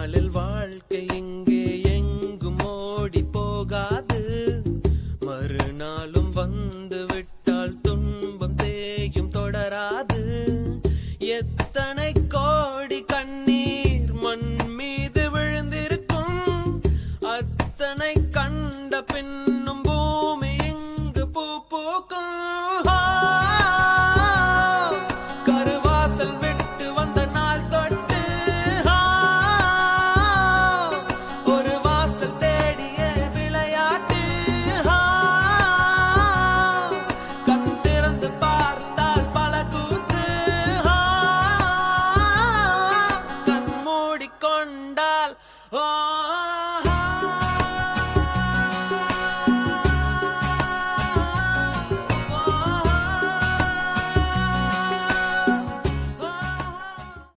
நாளில் வாழ்க்கை இங்கே எங்கும் ஓடி போகாது. மறுநாளும் வந்து விட்டால் துன்பம் தேயும் தொடராது. எத்தனை கோடி கண்ணீர் மண் மீது விழுந்திருக்கும், அத்தனை கண்ட பின்னும் பூமி இங்கு பூ பூக்கும். கருவாசல் விட்டு வந்த நாள் தொட்டு ஒரு வாசல் தேடிய விளையாட்டு. கண் திறந்து பார்த்தால் பல கூத்து, கண் மூடிக்கொண்டால்